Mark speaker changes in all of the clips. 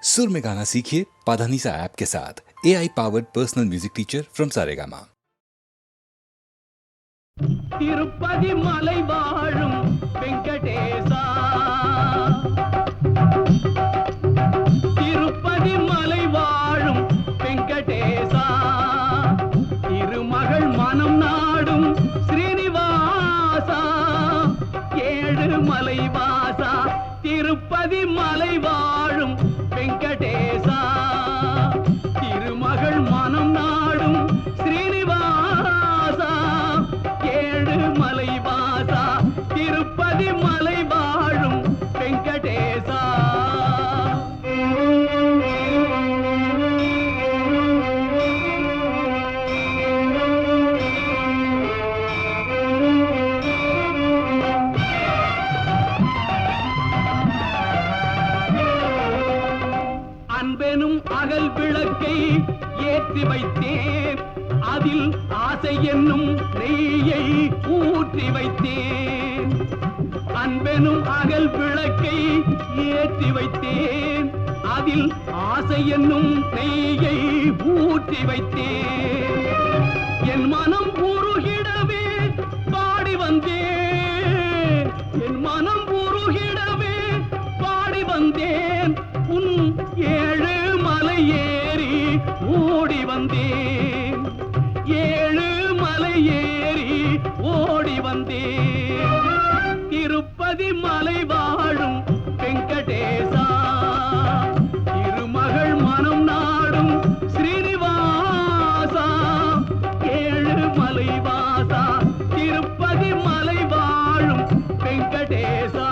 Speaker 1: सुर में गाना सीखिए पाधानीसा ऐप के साथ। AI powered personal music teacher from Saregama.
Speaker 2: Tirupati மலை வாழும் வெங்கடேசா, திருப்பதி மலை வாழும் வெங்கடேசா, திருமகள் மனம் நாடும் ஸ்ரீனிவாசா, ஏழு மலை வாசா, திருப்பதி மலை வாழும் வெங்கடேசா, திருமகள் மனம் நாடும் ஸ்ரீனிவாசா, ஏழு மலை வாசா, திருப்பதி மலை வாழும் வெங்கடேசா. அன்பெனும் அகல் விளக்கை ஏற்றி வைத்தேன், அதில் ஆசை என்னும் நெய்யை ஊற்றி வைத்தேன். அன்பெனும் அகல் விளக்கை ஏற்றி வைத்தேன், அதில் ஆசை என்னும் நெய்யை ஊற்றி வைத்தேன். என் மனம் உருகிடவே பாடி வந்தேன், என் மனம் உருகிடவே பாடி வந்தேன். உன் ஏழு மலை ஏறி ஓடி வந்தேன், ஏழு மலை ஏறி ஓடி வந்தேன். திருப்பதி மலை வாழும் வெங்கடேசா, திருமகள் மனம் நாடும் ஸ்ரீனிவாசா, ஏழு மலை வாசா, திருப்பதி மலை வாழும் வெங்கடேசா.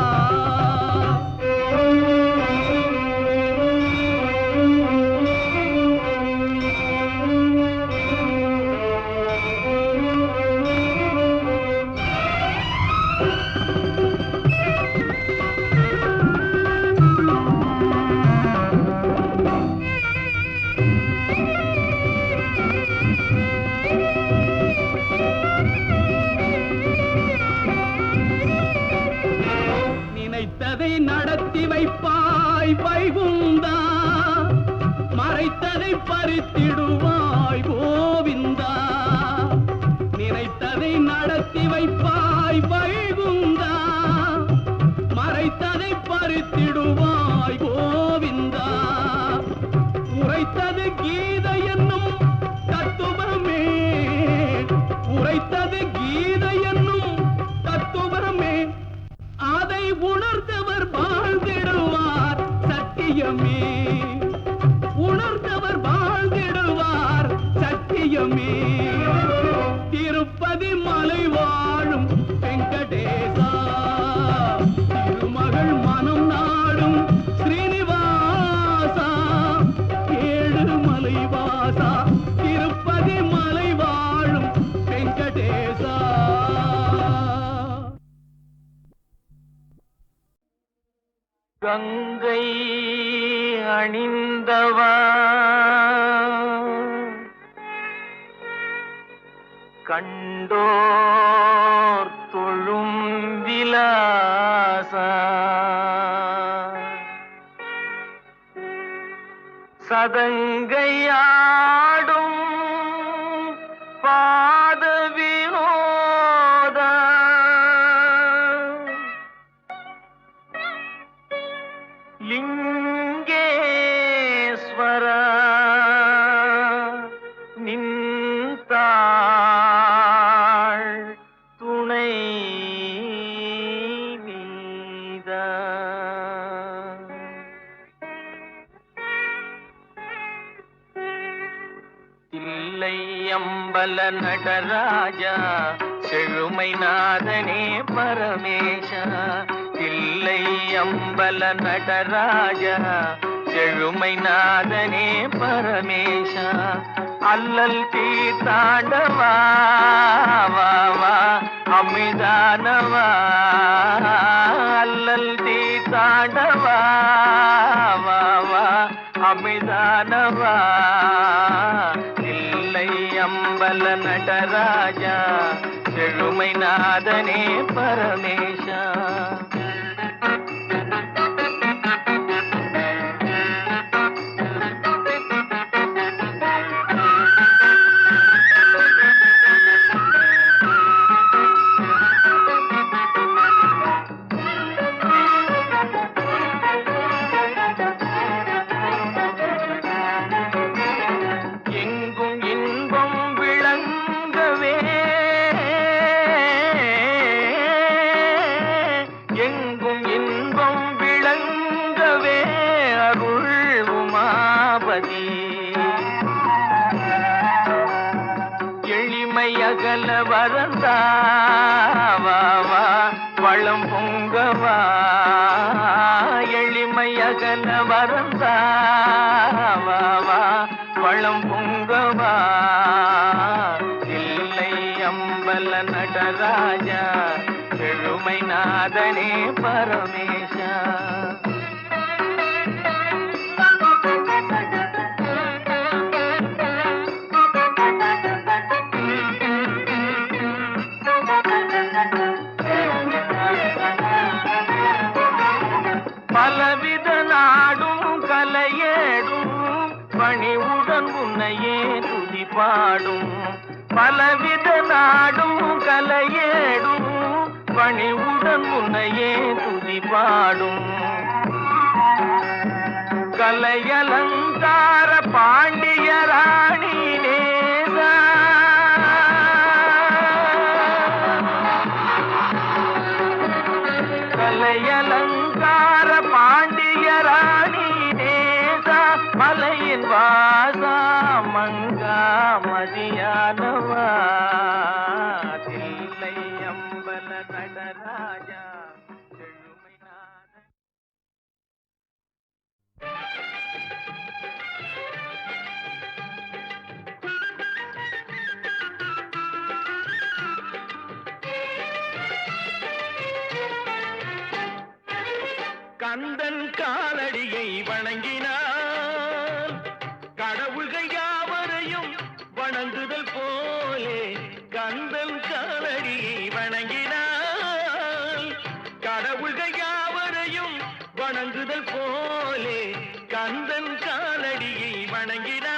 Speaker 2: நினைத்ததை நடத்தி வைப்பாய் வைகுந்தா, மறைத்ததை பறித்திடுவாய் கோவிந்தா. நினைத்ததை நடத்தி வைப்பாய் வைகுந்தா, மறைத்ததை பறித்திடுவாய் கோவிந்தா. உரைத்தது கீதை என்னும் தத்துவமே, உரைத்தது கீதை என்னும் தத்துவமே, அதை உணர்ந்தவர் வாழ்ந்திடுவார் சத்தியமே, உணர்ந்தவர் வாழ்ந்திடுவார் சத்தியமே. திருப்பதி மலை வாழும் வெங்கடேசா, திருமகள் மனம் நாடும் ஸ்ரீனிவாசா, ஏழு மலை வாசா, திருப்பதி மலை வாழும் வெங்கடேசா.
Speaker 3: கங்கை அணிந்தவா, கண்டோர் தொழும் விலாசா, சதங்கையாடும் பாத வினோதா, லிங்கேஸ்வரா, நின்றாள் துணை நீதா. தில்லை அம்பல நடராஜா, செழுமை நாதனே பரமேஷா, தில்லை அம்பல நடராஜா, செழுமை நாதனே பரமேஷா. அல்லல் தீர்த்தாண்டவா, வா வா அமிதானவா, அல்லல் தீர்த்தாண்டவா, வா வா அமிதானவா. தில்லை அம்பல நடராஜா, செழுமை நாதனே பரமேஷா. மதி எளிமை அகல வரந்தாவா வளம் பொங்கவா எளிமை அகல வரந்தாவா வளம் பொங்கவா இல்லை அம்பல நடராஜா எழுமை நாதனே பரமேஷா பலவித நாடும் கலையேடும் பணிவுடன் உன்னையே துதி பாடும் பலவித நாடும் கலையேடும் பணிவுடன் உன்னையே துதி பாடும் கலையலங்கார பாண்டிய ராணி நேசா கலையலங்கார பாண்டிய ராணி நேசா மலையின் வாசா மங்கா மதியானவா தில்லை அம்பல நடராஜா செழுமை நாத கந்தன் காலடியை வணங்கினான் கடவுள்கள் யாவரையும் வணங்குதல் போலே கந்தன் காலடியை வணங்கினான் கடவுள்கள் யாவரையும் வணங்குதல் போலே கந்தன் காலடியை வணங்கினான்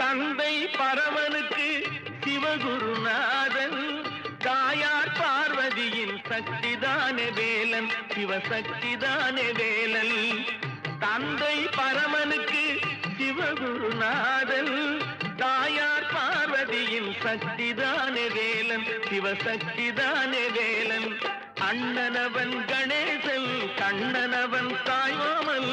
Speaker 3: தந்தை பரமனுக்கு சிவகுருநாதன் தாயார் பார்வதியின் சக்திதானே வேலன் சிவசக்திதானே வேலன் தந்தை பரமனுக்கு சிவகுருநாதன் தாயார் பார்வதியின் சக்திதானே வேலன் சிவசக்திதானே வேலன் அண்ணனவன் கணேசன் கண்ணனவன் தாய்மாமன்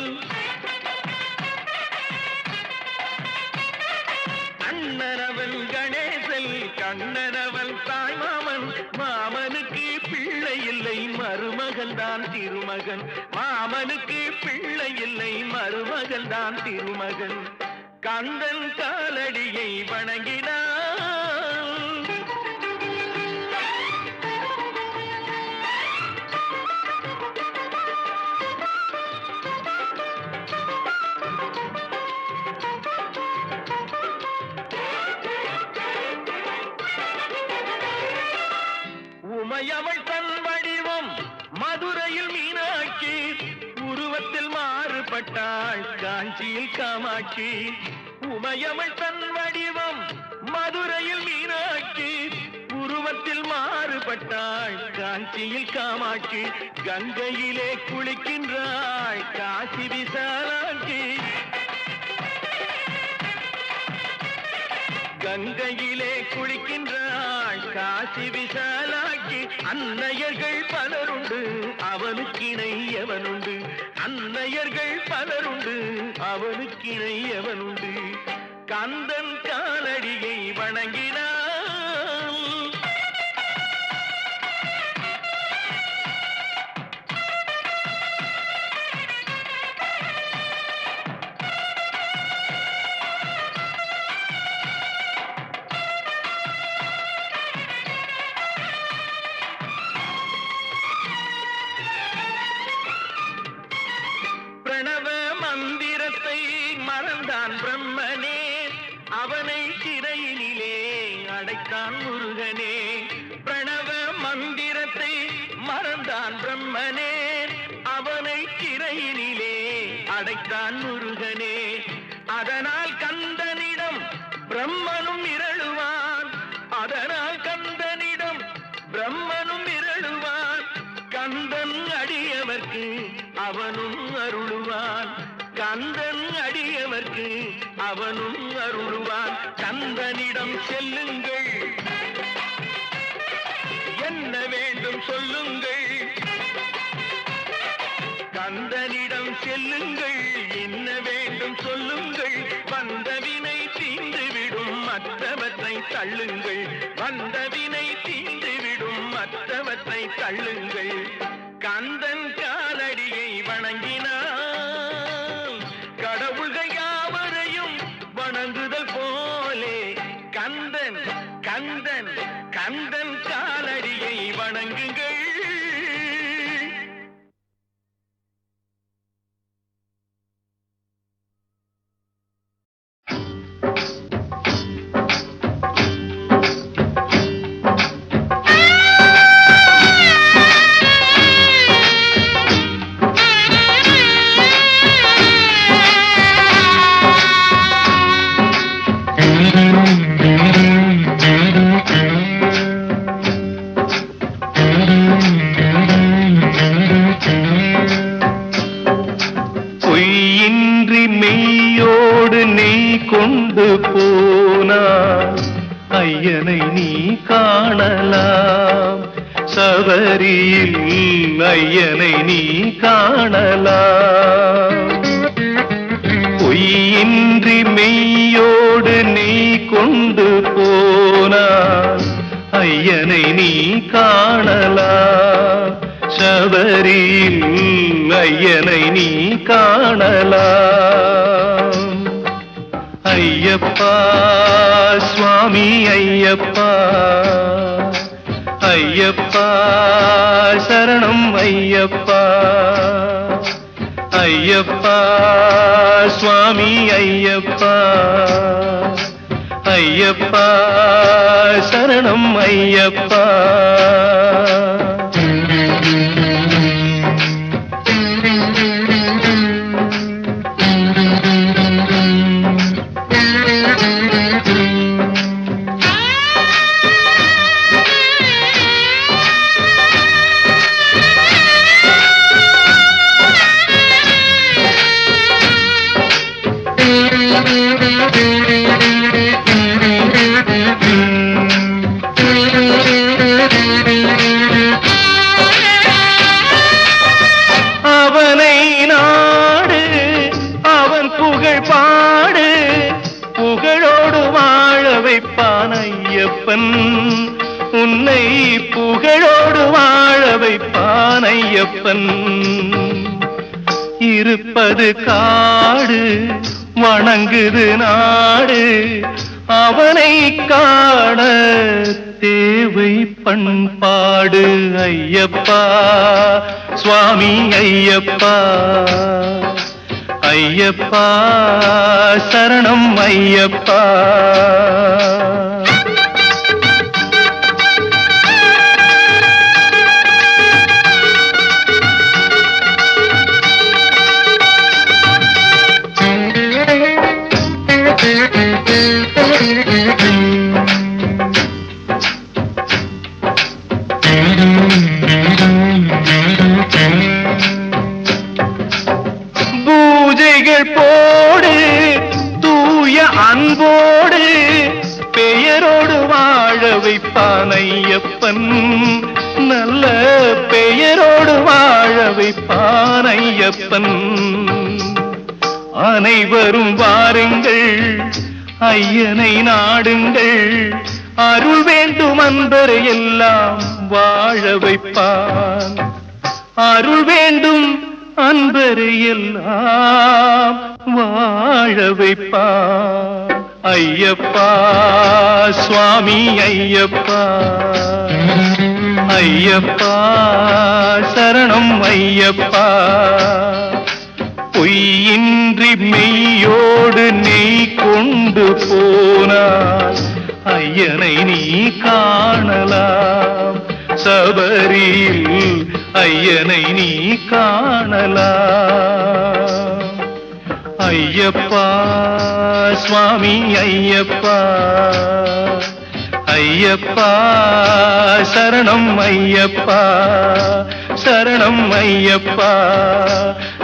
Speaker 3: அண்ணனவன் கணேசன் கண்ணனவன் தாய்மாமன் மாமனுக்கு பிள்ளை இல்லை மருமகன் தான் திருமகன் மாமனுக்கு பிள்ளை இல்லை மருமகன் தான் திருமகன் கந்தன் காலடியை வணங்கினான் உமையவள் தன் வடிவம் மதுரையில் மீனாட்சி உருவத்தில் மாறுபட்டாள் காஞ்சியில் காமாட்சி உமையவள் தன் வடிவம் மதுரையில் மீனாட்சி உருவத்தில் மாறுபட்டாள் காஞ்சியில் காமாட்சி கங்கையிலே குளிக்கின்றாள் காசி விசாலாட்சி கங்கையிலே குளிக்கின்றாள் காசி விசாலாட்சி அன்னையர்கள் பலருண்டு அவனுக்கிணை எவனுண்டு அன்னையர்கள் பலருண்டு அவனுக்கிணை எவனுண்டு கந்தன் காலடியை வணங்கினான் பிரணவ மந்திரத்தை மறந்தான் பிரம்மனே அவனை சிறையினிலே அடைத்தான் முருகனே பிரணவ மந்திரத்தை மறந்தான் பிரம்மனே அவனை சிறையினிலே அடைத்தான் முருகனே அதனால் கந்தனிடம் பிரம்மனும் இரழுவான் அதனால் கந்தனிடம் பிரம்மனும் இரழுவான் கந்தன் அடியவர்க்கு அவனும் அருளுவான். கந்தன் அடியவர்க்கு அவனும் அருளுவான். கந்தனிடம் செல்லுங்கள், என்ன வேண்டும் சொல்லுங்கள். கந்தனிடம் செல்லுங்கள், என்ன வேண்டும் சொல்லுங்கள். வந்தவினை தீர்ந்துவிடும், மற்றவற்றை தள்ளுங்கள். வந்தவினை தீர்ந்துவிடும், மற்றவற்றை தள்ளுங்கள். கந்தன் காலடியை வணங்கினான் கடவுள்கள் யாவரையும் வணங்குதல் போலே. கந்தன் கந்தன் கந்தன் காலடியை வணங்குங்கள். பொய்யின்றி மெய்யோடு நீ கொண்டு போனாய், ஐயனை நீ காணலாம். சபரியில் ஐயனை நீ காணலாம். பொய்யின்றி மெய்யோடு நீ கொண்டு போனாய், ஐயனை நீ காணலாம். சபரியில் ஐயனை நீ காணலாம். ஐயப்பா சுவாமி ஐயப்பா, ஐயப்பா சரணம் ஐயப்பா. ஐயப்பா சுவாமி ஐயப்பா, ஐயப்பா சரணம் ஐயப்பா. அவனை நாடு, அவன் புகழ் பாடு, புகழோடு வாழ வைப்பான் ஐயப்பன். உன்னை புகழோடு வாழ வைப்பான் ஐயப்பன். இருப்பது காடு, வணங்குது நாடு, அவனை காண தேவை பண்பாடு. ஐயப்பா சுவாமி ஐயப்பா, ஐயப்பா சரணம் ஐயப்பா. பூஜைகள் போடு தூய அன்போடு, பெயரோடு வாழ வைப்பான் ஐயப்பன். நல்ல பெயரோடு வாழ வைப்பான் ஐயப்பன். அனைவரும் வாருங்கள், ஐயனை நாடுங்கள். அருள் வேண்டும் அன்பரை எல்லாம் வாழ வைப்பான். அருள் வேண்டும் அன்பரை எல்லாம் வாழ வைப்பான். ஐயப்பா சுவாமி ஐயப்பா, ஐயப்பா சரணம் ஐயப்பா. பொய்யின்றி மெய்யோடு நீ கொண்டு போனாய், ஐயனை நீ காணலாம். சபரியில் ஐயனை நீ காணலாம். ஐயப்பா சுவாமி ஐயப்பா, ஐயப்பா சரணம் ஐயப்பா சரணம் ஐயப்பா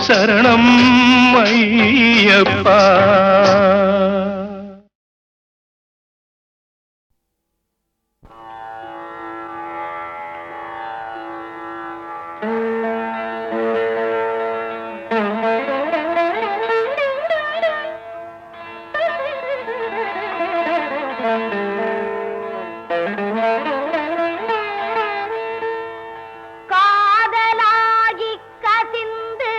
Speaker 3: சரணம் ஐயப்பா.
Speaker 4: காதலாகி கசிந்து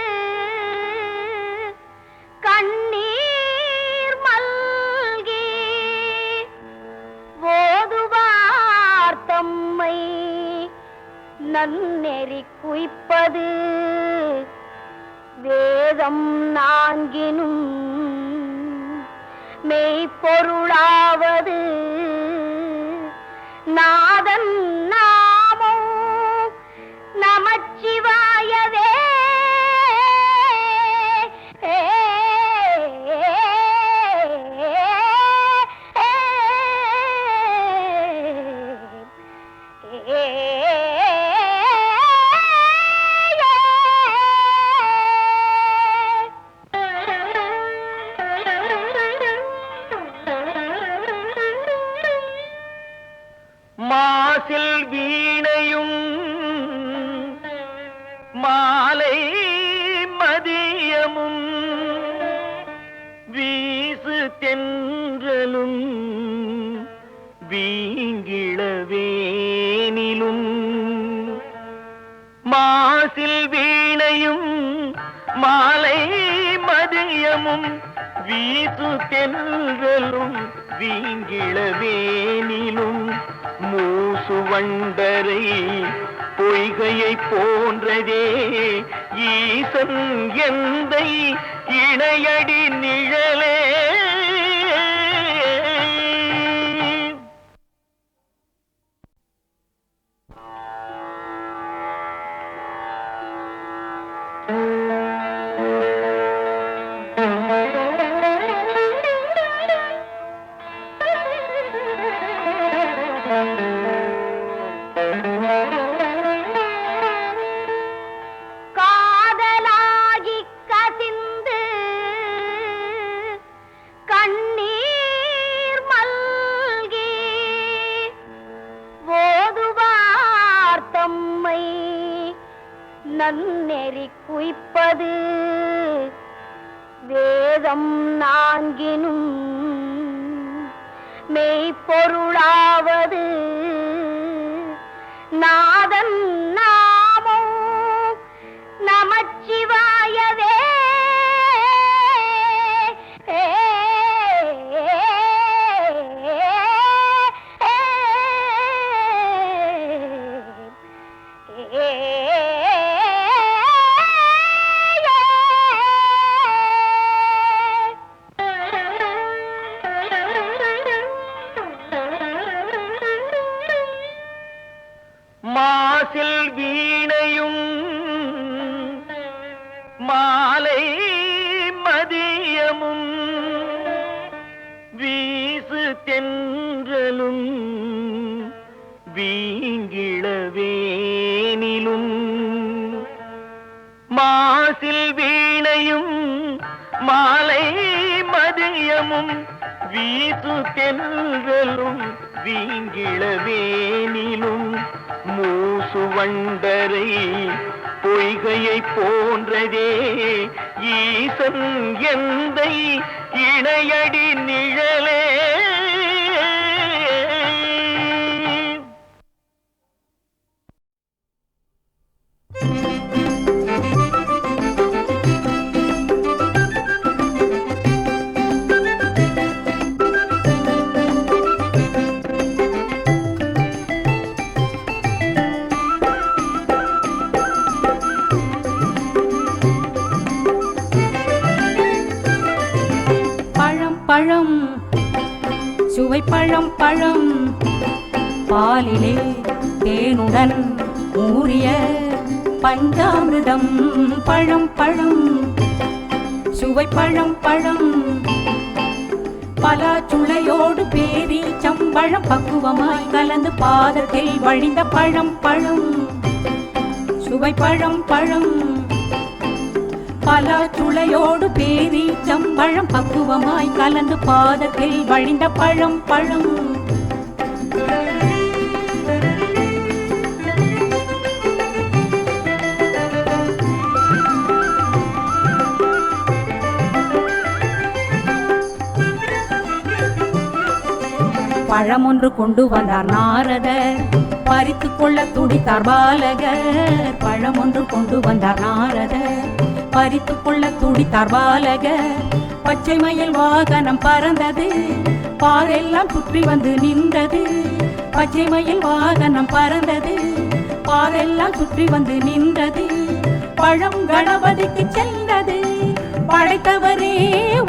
Speaker 4: கண்ணீர் மல்கி ஓதுவார் தம்மை நன்னெறி குய்ப்பது வேதம் நான்கினும் மெய்ப்பொருளாவது நாதன் நாமோ நமச்சிவாயவே.
Speaker 2: மாசில் வீணையும் மாலை மதியமும் வீசு தென்றலும் வீங்கிளவேனிலும் மாசில் வீணையும் மாலை மதியமும் வீசு தென்றலும் வீங்கிளவேனிலும் மூசு வண்டரை பொய்கையை போன்றதே ஈசன் எந்தை இணையடி நிழலே.
Speaker 4: காதலாகி கசிந்து கண்ணீர் மல்கி ஓதுவார் தம்மை நன்னெறி குய்ப்பது வேதம் நான்கினும் மெய்ப்பொருளாவது நாதன் நாமோ நமச்சிவாயவே.
Speaker 2: மாசில் வீணையும் மாலை மதியமும் வீசு தென்றலும் வீங்கிளவேனிலும் மாசில் வீணையும் மாலை மதியமும் வீசு தென்றலும் வீங்கிளவேனிலும் மூசு வண்டரை பொய்கையை போன்றதே ஈசன் எந்தை இணையடி நிழலே.
Speaker 5: பழம் சுவை பழம் பழம் பாலிலே தேனுடன் ஊறிய பஞ்சாமிர்தம் பழம் பழம் சுவை பழம் பழம் பலாச்சுளையோடு பேரீச்சம்பழம் பக்குவமாய் கலந்து பாதத்தில் வழிந்த பழம் பழம் சுவை பழம் பழம். பலாச்சுளையோடு பேரீச்சம்பழம் பக்குவமாய் கலந்து பாதத்தில் வழிந்த பழம் பழம். பழம் ஒன்று கொண்டு வந்தார் நாரதர், பறித்து கொள்ள துடித்தார் பாலகர். பழம் ஒன்று கொண்டு வந்தார் நாரதர், பறித்து கொள்ள துடித்தார் பாலகர். பச்சை மயில் வாகனம் பறந்தது, பாரெல்லாம் சுற்றி வந்து நின்றது. பச்சை மயில் வாகனம் பறந்தது, பாரெல்லாம் சுற்றி வந்து நின்றது. பழம் கணபதிக்கு சென்றது, படைத்தவரே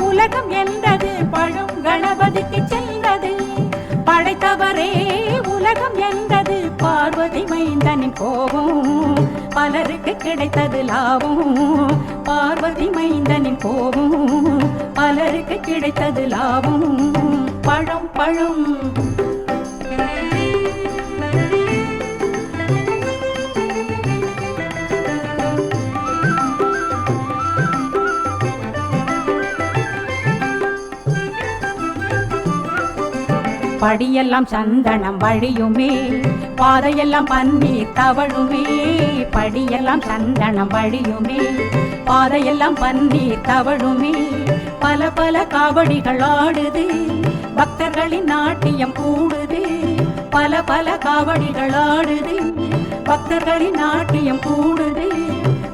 Speaker 5: உலகம் என்றது. பழம் கணபதிக்கு சென்றது, படைத்தவரே உலகம் என்றது. பார்வதி மைந்தனின் கோபம் பலருக்கு கிடைத்தது லாபம். பார்வதி மைந்தனின் கோபம் பலருக்கு கிடைத்தது லாபம். பழம் பழம் படியெல்லாம் சந்தனம் வழியுமே, பாதையெல்லாம் பன்னீர் தவழுமே. படியெல்லாம் சந்தனம் வழியுமே, பாதையெல்லாம் பன்னீர் தவழுமே. பல பல காவடிகள் ஆடுது, பக்தர்களின் நாட்டியம் கூடுது. பல பல காவடிகள் ஆடுது, பக்தர்களின் நாட்டியம் கூடுது.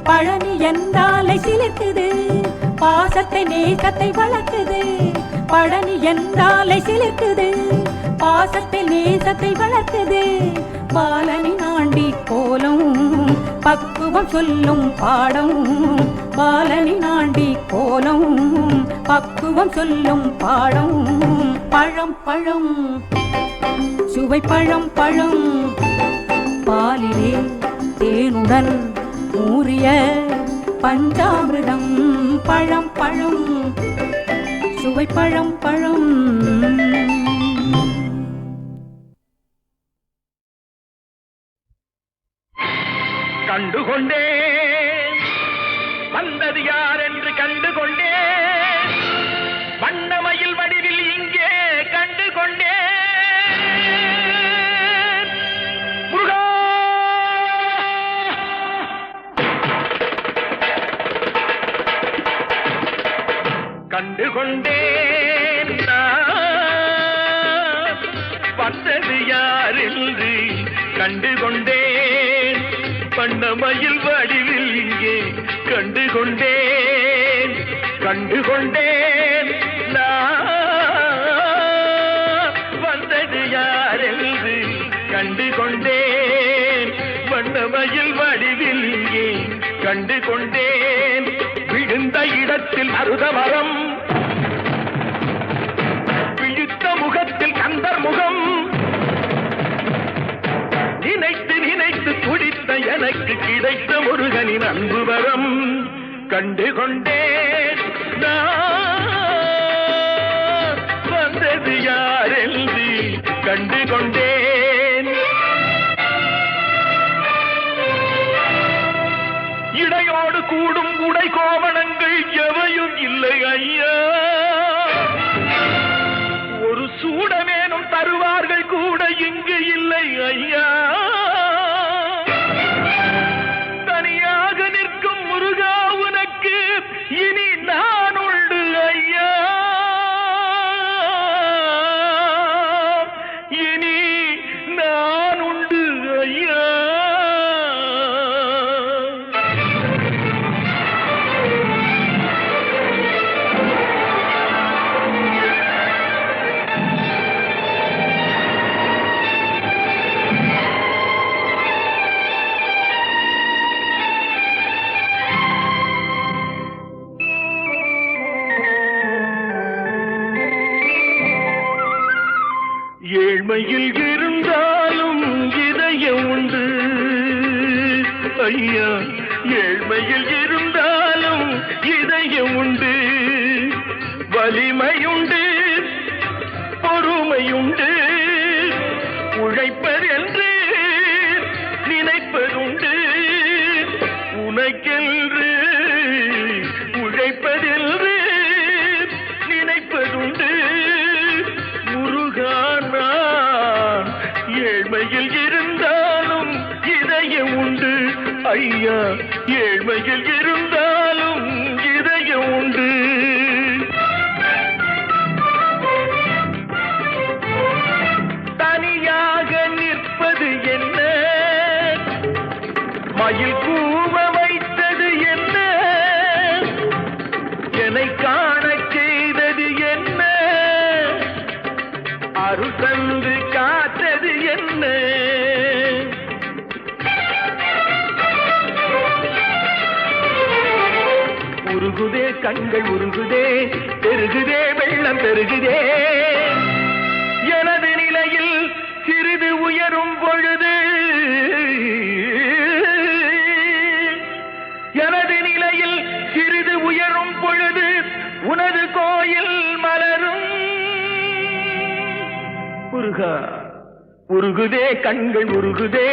Speaker 5: பழனி என்றாலை சிலிர்க்குது, பாசத்தை நேசத்தை வளர்க்குது. பழனி என்றாலை சிலிர்க்குது, பாசத்தில் நேசத்தை வளர்க்குது. பாலனி நாண்டி கோலம் பக்குவம் சொல்லும் பாடம். பாலனி நாண்டி கோலம் பக்குவம் சொல்லும் பாடம். பழம் பழம் சுவை பழம் பழம், பாலிலே தேனுடன் ஊறிய பஞ்சாமிர்தம். பழம் பழம் சுவை பழம் பழம்.
Speaker 2: கண்டுகொண்டேன் வந்தது யார் என்று கண்டுகொண்டேன். வண்ணமயில் வடிவில் இங்கே கண்டுகொண்டேன். முருகா கண்டுகொண்டேன் வந்தது யார் என்று கண்டுகொண்டேன். வண்ணமயில் வடிவில் இங்கே கண்டுகொண்டேன். கண்டுகொண்டேன் வந்தது யார் என்று கண்டுகொண்டேன். வண்ணமயில் வடிவில் இங்கே கண்டுகொண்டேன். விழுந்த இடத்தில் அருதமரம், விழித்த முகத்தில் கந்தர் முகம். நினைத்து நினைத்து துடித்த எனக்கு கிடைத்த முருகனின் அன்பு வரம். கண்டுகொண்டேன் வந்தது யார் என்று கண்டுகொண்டேன். இடையோடு கூடும் உடை கோவணங்கள் எவையும் இல்லை ஐயா. ஒரு சூடமேனும் தருவார்கள் கூட இங்கு இல்லை ஐயா. தனியாக நிற்கும் முருகா உனக்கு இனி நான் உண்டு ஐயா. இனி நான் உண்டு ஐயா. ஏழ்மையில் இருந்தாலும் இதயம் உண்டு ஐயா. ஏழ்மையில் இருந்தாலும் இதயம் உண்டு, வலிமையுண்டு, உனக்கென்று உழைப்பதென்று நினைப்பதுண்டு முருகா. நான் ஏழ்மையில் இருந்தாலும் இதயம் உண்டு ஐயா, ஏழ்மையில் இருந்தாலும் இதயம் உண்டு. தனியாக நிற்பது என்ன, மயில் கூவ வைத்தது என்ன, என்னை காண செய்தது என்ன, அருள் தந்து காத்தது என்ன. உருகுதே கண்கள் உருகுதே, பெருகுதே வெள்ளம் பெருகுதே. எனது நிலையில் சிறிது உயரும் பொழுது, எனது நிலையில் சிறிது உயரும் பொழுது உனது கோயில் மலரும். முருகா, உருகுதே கண்கள் உருகுதே,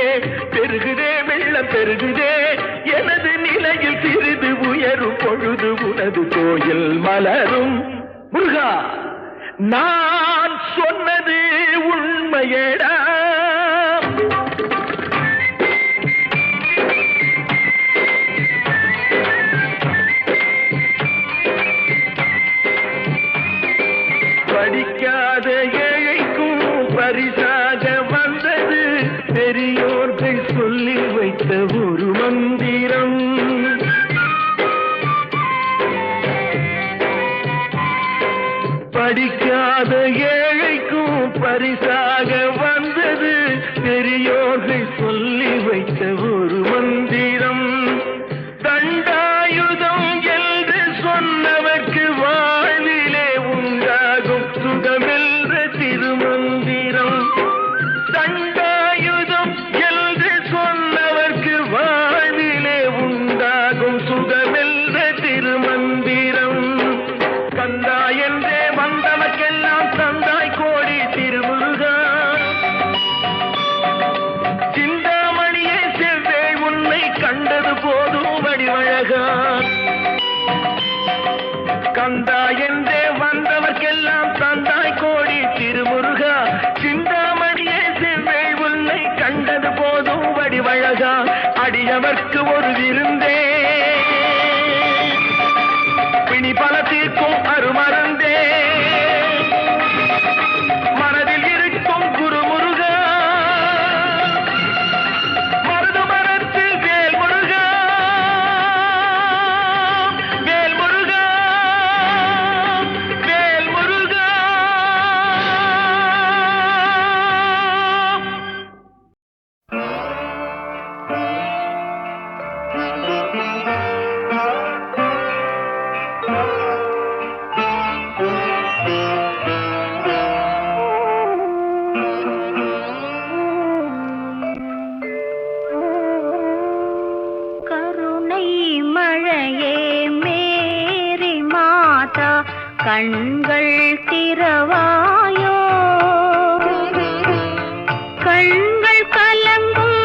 Speaker 2: பெருகுதே வெள்ளம் பெருகுதே. எனது நிலையில் சிறிது உயரும் பொழுது உனது கோயில் மலரும். முருகா, நான் சொன்னது உண்மையடா. படிக்காத ஏழைக்கும் பரிசாக வந்தது பெரியோர்கள் சொல்லி வைத்த ஒரு மந்திரம். படிக்காத ஏழைக்கும் பரிசாக வந்தது பெரியோர்கள் சொல்லி வைத்த ஒரு மந்திரம். தண்டாயுதம் என்று சொன்னவர்க்கு வாழ்விலே உண்டாகும் சுகமென்ற திருமந்திரம். தண்டாயுதம் என்று சொன்னவர்க்கு வாழ்விலே உண்டாகும் சுகமென்ற திருமந்திரம். கந்தா என்றே வந்தவர்க்கெல்லாம் தந்தாய் கோடி திருமுருகா. சிந்தாமணியே செவ்வே உன்னை கண்டது போதும் வடிவழகா. கந்தா என்றே வந்தவர்க்கெல்லாம் தந்தாய் கோடி திருமுருகா. சிந்தாமணியே செவ்வே உன்னை கண்டது போதும் வடிவழகா. அடியவர்க்கு ஒரு விருந்தே, பிணி பல தீர்க்கும் அருமருந்தே, மனதில் இருக்கும் குருமுருகா. மருது மரத்தில் வேல் முருகா, வேல் முருகா, வேல் முருகா.
Speaker 4: கருணை மழையே மேரி மாதா, கண்கள் திறவாயோ. கண்கள் கலங்கும்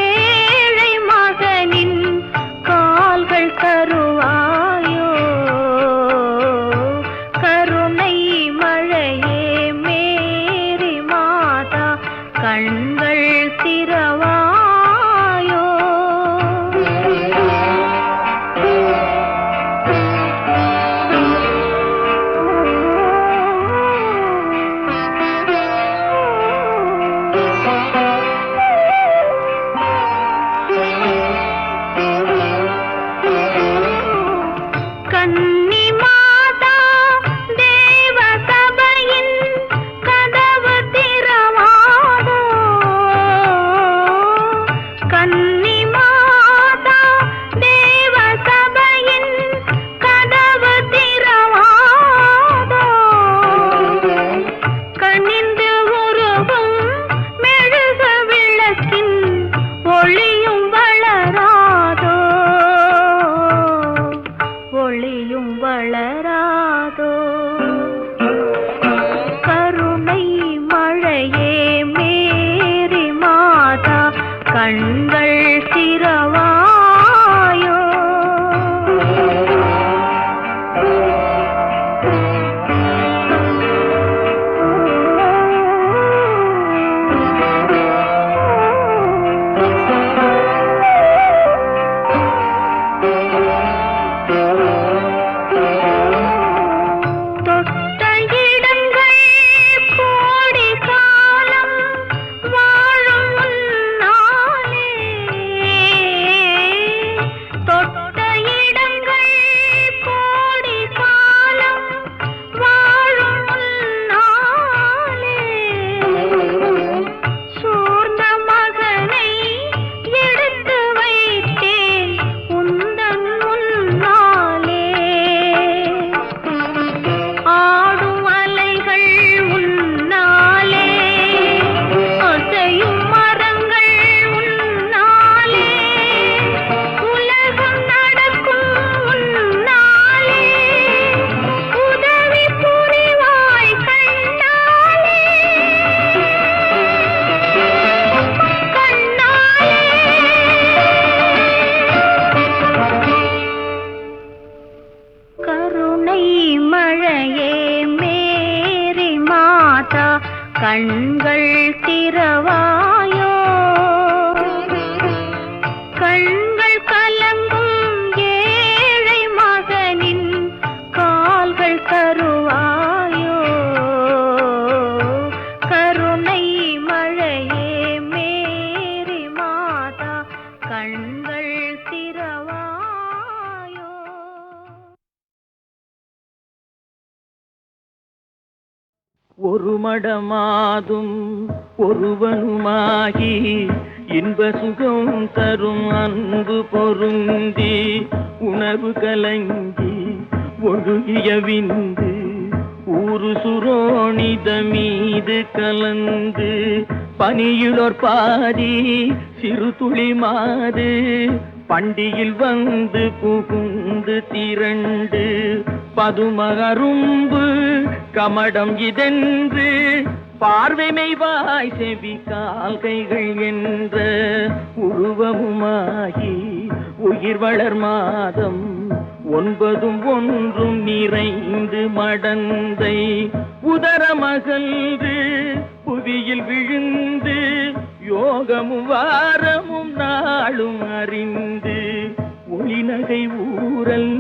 Speaker 4: ஏழை மகனின் கால்கள் தருவாயோ. கருணை மழையே மேரி மாதா, கண்கள் திறவாயோ. கன்னி மாதா தேவ சபையின் கதவு திறவாதோ. கன்னி மாதா தேவ சபையின் கதவு திறவாதோ. கனிந்து உருகும் மெழுக விளக்கின் ஒளியும் வளராதோ. ஒளியும் வளராதோ. கருணை மழையே மேரி மாதா, கண்கள் திறவாயோ. கண்கள் திறவாயோ.
Speaker 2: ஒரு மடமாதும் ஒருவனுமாகி இன்ப சுகம் தரும் அன்பு பொருந்தி உணர்வு கலங்கி ஒழுகிய விந்து ஊரு சுரோணித மீது கலந்து பனியுளோர் பாதி சிறு துளி மாது பண்டியில் வந்து புகுந்து திரண்டு பதுமகரும்பு கமடம் இதென்று பார்வைமைவாய் செவி கால்கைகள் என்ற உருவமுமாகி உயிர் வளர் மாதம் 9 ஒன்றும் நிறைந்து மடந்தை உதரமகன்று புவியில் விழுந்து யோகமும் வாரமும் நாளும் அறிந்து ஒளிநகை ஊரல்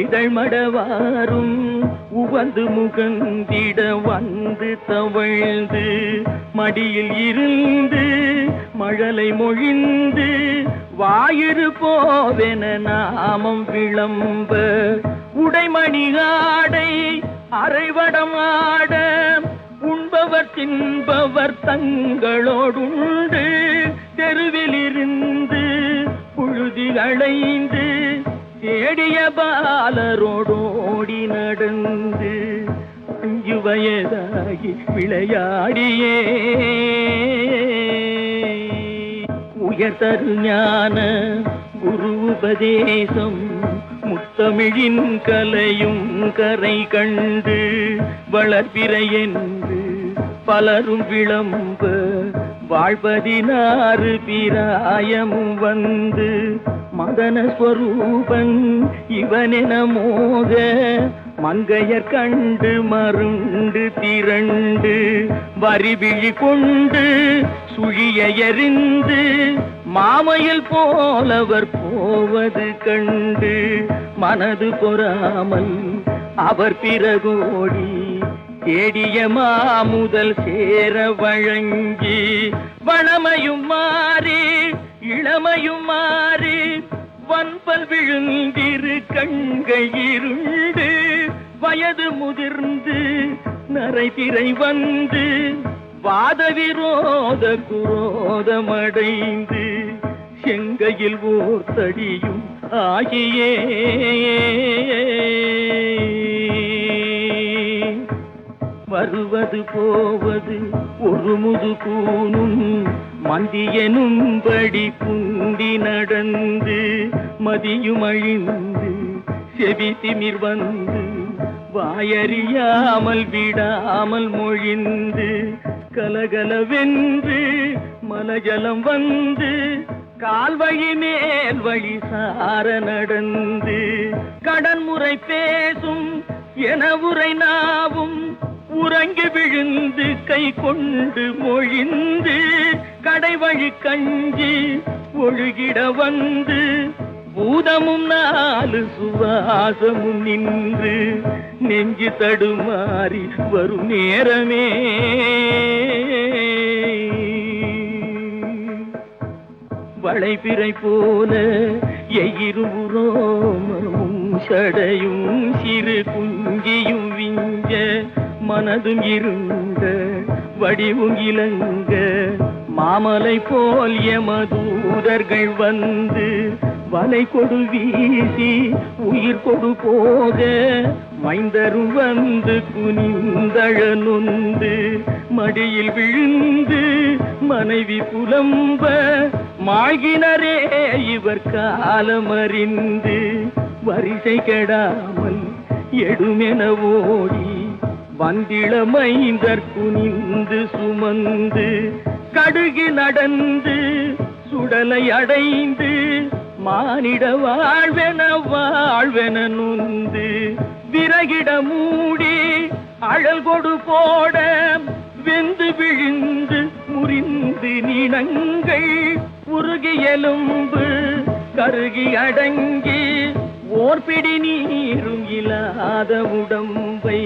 Speaker 2: இதழ்மடவாரும் உவந்து முகந்திட வந்து தவழ்ந்து மடியில் இருந்து மழலை மொழிந்து வாயிறு போவென நாமம் விளம்ப உடைமணி ஆடை அரைவடம் ஆட உண்பவர் தின்பவர் தங்களோடுண்டு தெருவிலிருந்து புழுதி அடைந்து தேடிய பாலரோடோடி நடந்து 5 வயதாகி விளையாடியே உயர்தரு ஞான குரு உபதேசம் முத்தமிழின் கலையும் கரை கண்டு வளர்பிறை என்று பலரும் விளம்ப வாழ்பதினாறு பிராயமும் வந்து மதன ஸ்வரூபன் இவனென மோக மங்கையர் கண்டு மருண்டு திரண்டு வரிவிழி கொண்டு சுழிய எறிந்து மாமையில் போலவர் போவது கண்டு மனது பொறாமல் அவர் பிறகோடி தேடிய மாமுதல் சேர வழங்கி வளமையும் மாறி இளமையும் மாறி வன்பல் விழுந்திரு கண்கள் இருண்டு வயது முதிர்ந்து நரைதிரை வந்து வாத விரோத குரோதமடைந்து செங்கையில் ஓர் தடியும் ஆகியே வருவது போவது ஒரு முது கூனும் மந்தியனும்படி குண்டி நடந்து மதியும் அழிந்து செவி திமிர் வந்து வாயறியாமல் விடாமல் மொழிந்து கலகலவென்று மலஜலம் வந்து கால்வழி மேல் வழி சார நடந்து கடன்முறை பேசும் என உரை நாவும் உறங்கி விழுந்து கை கொண்டு மொழிந்து கடைவழி கஞ்சி ஒழுகிட வந்து பூதமும் 4 சுவாசமும் நின்று நெஞ்சு தடுமாறி வரும் நேரமே வளைபிறை போல எயிருபுரோமமும் சடையும் சிறு குஞ்சியும் விஞ்ச மனதும் இருந்த வடிவும் இலங்க மாமலை போல் எமதூதர்கள் வந்து வலை கொடு வீசி உயிர் கொடு போக மைந்தரும் வந்து குனிந்தழனுந்து மடியில் விழுந்து மனைவி புலம்ப மாழ்கினரே இவர் காலமறிந்து வரிசை கெடாமல் எடுமென ஓடி வந்திளமைந்தர் குனிந்து சுமந்து கடுகி நடந்து சுடலை அடைந்து மானிட வாழ்வென நுந்து விறகிட மூடி அழல் கொடு போட வெந்து விழுந்து முறிந்து நினங்கள் உருகி எலும்பு கருகி அடங்கி ஓர்பிடி நீரும் இல்லாத உடம்பை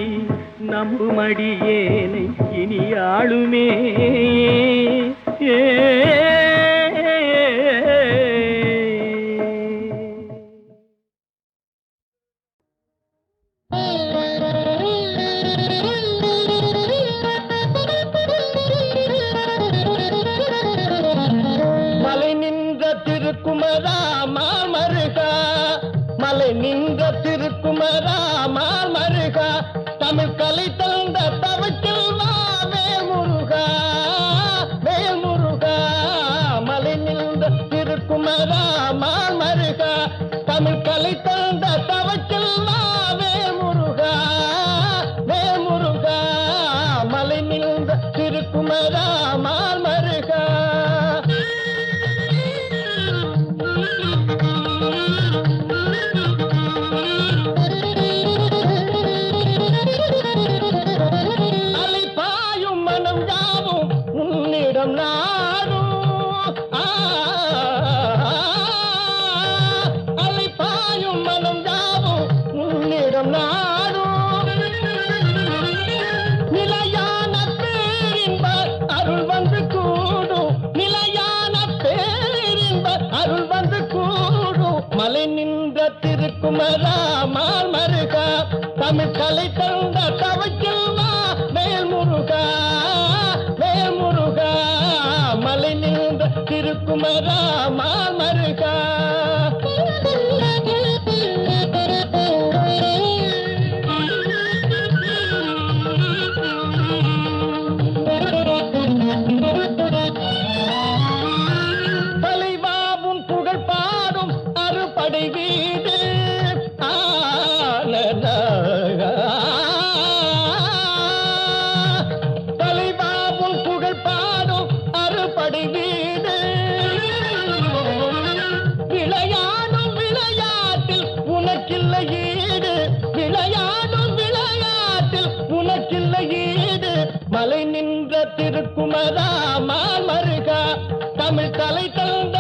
Speaker 2: நம்புமடியேனை இனி ஆளுமே
Speaker 3: திருக்குமரா மாமருகா மலை நின்ற திருக்குமரா மாமருகா தமிழ் கலை தந்த தவச்செல்வா வேல் முருகா வேல் முருகா மலை நின்ற திருக்குமரா மாமருகா தமிழ் கலை தந்த தவச்செல்வா வேல் முருகா வேல் முருகா மலை நின்ற திருக்குமரா மாமருகா அலைபாயும் மனம் யாவும் உன்னிடம் நாடும் அலைபாயும் மனம் யாவும் உன்னிடம் நாடும் நிலையான பேரின்ப அருள் வந்து கூடும் நிலையான பேரின்ப அருள் வந்து கூடும் மலை நின்ற திருக்குமரா மாமருகா தமிழ் கலை தந்த தவச்செல்வா வேல் முருகா வேல் முருகா மலை நின்ற திருக்குமரா மாமருகா தலைவாவும் புகழ் பாடும் அறுபடை வீடு தலைவாவும் புகழ் பாடும் அறுபடை வீடு விளையாடும் விளையாட்டில் உனக்கில்லை ஈடு விளையாடும் விளையாட்டில் உனக்கில்லை ஈடு மலை நின்ற திருக்குமரா மாமருகா தமிழ் கலை தந்த